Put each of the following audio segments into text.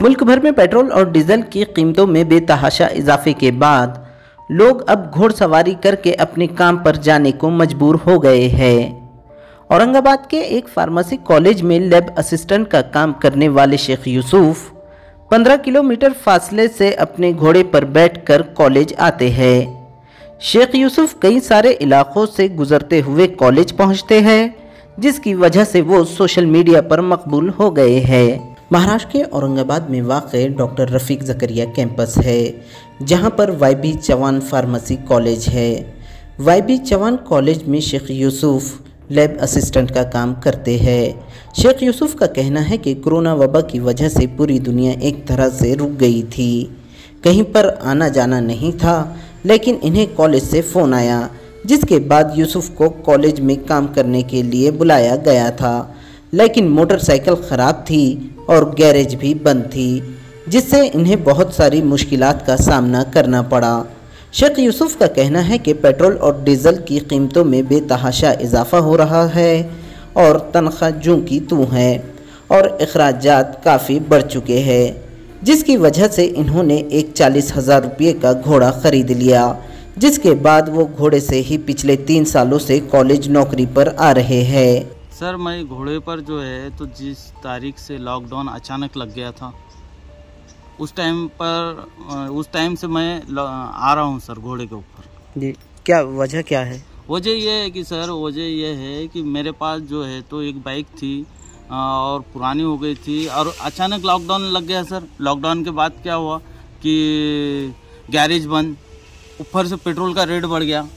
मुल्क भर में पेट्रोल और डीजल की कीमतों में बेतहाशा इजाफे के बाद लोग अब घुड़सवारी करके अपने काम पर जाने को मजबूर हो गए हैं। औरंगाबाद के एक फार्मेसी कॉलेज में लैब असिस्टेंट का काम करने वाले शेख यूसुफ 15 किलोमीटर फासले से अपने घोड़े पर बैठकर कॉलेज आते हैं। शेख यूसुफ कई सारे इलाकों से गुजरते हुए कॉलेज पहुंचते हैं, जिसकी वजह से वो सोशल मीडिया पर मकबूल हो गए हैं। महाराष्ट्र के औरंगाबाद में वाक़ डॉक्टर रफ़ीक ज़करिया कैंपस है, जहां पर वाई.बी. चौहान फार्मेसी कॉलेज है। वाई.बी. चौहान कॉलेज में शेख यूसुफ लैब असिस्टेंट का काम करते हैं। शेख यूसुफ का कहना है कि कोरोना वबा की वजह से पूरी दुनिया एक तरह से रुक गई थी, कहीं पर आना जाना नहीं था, लेकिन इन्हें कॉलेज से फ़ोन आया, जिसके बाद यूसुफ को कॉलेज में काम करने के लिए बुलाया गया था। लेकिन मोटरसाइकिल ख़राब थी और गैरेज भी बंद थी, जिससे इन्हें बहुत सारी मुश्किलात का सामना करना पड़ा। शेख यूसुफ का कहना है कि पेट्रोल और डीजल की कीमतों में बेतहाशा इजाफा हो रहा है और तनख्वाह जूं की तूं है और अखराजात काफ़ी बढ़ चुके हैं, जिसकी वजह से इन्होंने एक 40,000 रुपये का घोड़ा ख़रीद लिया, जिसके बाद वो घोड़े से ही पिछले 3 सालों से कॉलेज नौकरी पर आ रहे हैं। सर मैं घोड़े पर जो है तो जिस तारीख से लॉकडाउन अचानक लग गया था, उस टाइम से मैं आ रहा हूँ सर घोड़े के ऊपर। जी, क्या वजह क्या है? वजह यह है कि सर वजह यह है कि मेरे पास जो है तो एक बाइक थी और पुरानी हो गई थी और अचानक लॉकडाउन लग गया सर। लॉकडाउन के बाद क्या हुआ कि गैरेज बंद, ऊपर से पेट्रोल का रेट बढ़ गया।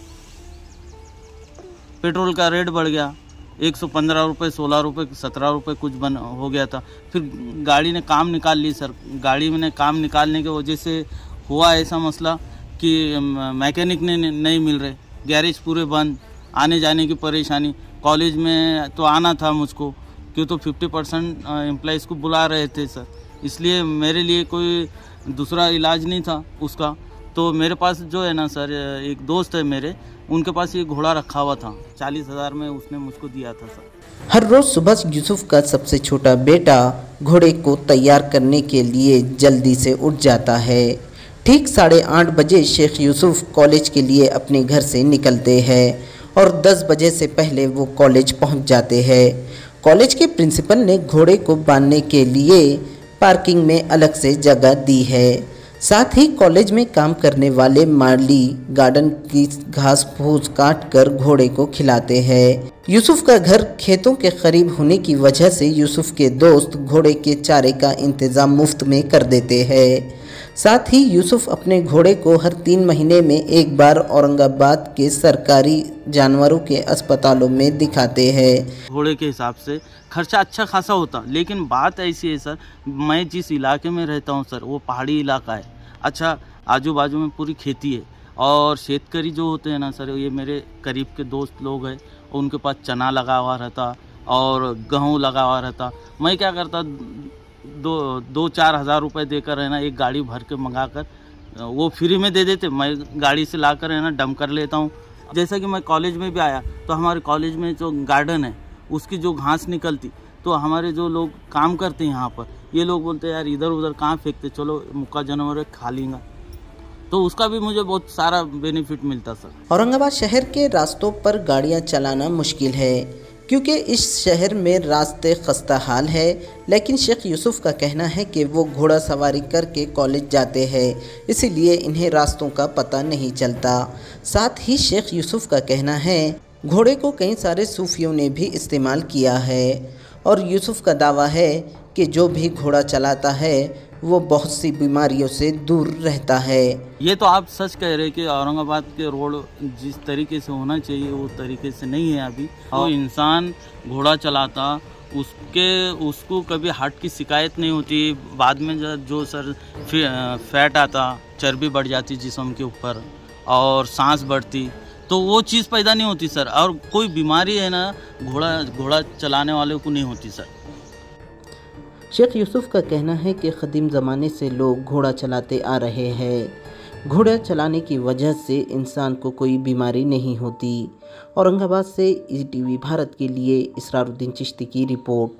115 रुपये, 16 रुपये, 17 रुपये कुछ हो गया था। फिर गाड़ी ने काम निकाल ली सर। गाड़ी में काम निकालने की वजह से हुआ ऐसा मसला कि मैकेनिक ने नहीं मिल रहे, गैरेज पूरे बंद, आने जाने की परेशानी। कॉलेज में तो आना था मुझको, क्यों तो 50% एम्प्लॉइज़ को बुला रहे थे सर, इसलिए मेरे लिए कोई दूसरा इलाज नहीं था उसका। तो मेरे पास जो है ना सर, एक दोस्त है मेरे, उनके पास ये घोड़ा रखा हुआ था, 40,000 में उसने मुझको दिया था सर। हर रोज़ सुबह यूसुफ का सबसे छोटा बेटा घोड़े को तैयार करने के लिए जल्दी से उठ जाता है। ठीक 8:30 बजे शेख यूसुफ कॉलेज के लिए अपने घर से निकलते हैं और 10 बजे से पहले वो कॉलेज पहुंच जाते हैं। कॉलेज के प्रिंसिपल ने घोड़े को बांधने के लिए पार्किंग में अलग से जगह दी है। साथ ही कॉलेज में काम करने वाले माली गार्डन की घास फूस काट कर घोड़े को खिलाते हैं। यूसुफ का घर खेतों के करीब होने की वजह से यूसुफ के दोस्त घोड़े के चारे का इंतज़ाम मुफ्त में कर देते हैं। साथ ही यूसुफ अपने घोड़े को हर 3 महीने में एक बार औरंगाबाद के सरकारी जानवरों के अस्पतालों में दिखाते हैं। घोड़े के हिसाब से खर्चा अच्छा खासा होता, लेकिन बात ऐसी है सर, मैं जिस इलाके में रहता हूँ सर वो पहाड़ी इलाका है। अच्छा, आजू बाजू में पूरी खेती है और शेतकरी जो होते हैं ना सर, ये मेरे करीब के दोस्त लोग हैं, उनके पास चना लगा हुआ रहता और गेहूँ लगा हुआ रहता। मैं क्या करता, 2-4 हज़ार रुपये देकर है ना एक गाड़ी भर के मंगा कर, वो फ्री में दे देते, मैं गाड़ी से ला कर है ना डंप कर लेता हूँ। जैसा कि मैं कॉलेज में भी आया तो हमारे कॉलेज में जो गार्डन है उसकी जो घास निकलती, तो हमारे जो लोग काम करते हैं यहाँ पर, ये लोग बोलते हैं यार इधर उधर कहाँ फेंकते, चलो मुक्का जानवर खा लेंगे, तो उसका भी मुझे बहुत सारा बेनिफिट मिलता सर। औरंगाबाद शहर के रास्तों पर गाड़ियाँ चलाना मुश्किल है, क्योंकि इस शहर में रास्ते खस्ता हाल है। लेकिन शेख यूसुफ का कहना है कि वो घोड़ा सवारी करके कॉलेज जाते हैं, इसीलिए इन्हें रास्तों का पता नहीं चलता। साथ ही शेख यूसुफ का कहना है घोड़े को कई सारे सूफियों ने भी इस्तेमाल किया है और यूसुफ का दावा है कि जो भी घोड़ा चलाता है वो बहुत सी बीमारियों से दूर रहता है। ये तो आप सच कह रहे हैं कि औरंगाबाद के रोड जिस तरीके से होना चाहिए वो तरीके से नहीं है अभी। और इंसान घोड़ा चलाता उसको कभी हार्ट की शिकायत नहीं होती। बाद में जो सर फैट आता, चर्बी बढ़ जाती जिस्म के ऊपर और सांस बढ़ती, तो वो चीज़ पैदा नहीं होती सर। और कोई बीमारी है ना घोड़ा चलाने वाले को नहीं होती सर। शेख यूसुफ का कहना है कि क़दीम ज़माने से लोग घोड़ा चलाते आ रहे हैं। घोड़ा चलाने की वजह से इंसान को कोई बीमारी नहीं होती। औरंगाबाद से ETV भारत के लिए इसरारुद्दीन चिश्ती की रिपोर्ट।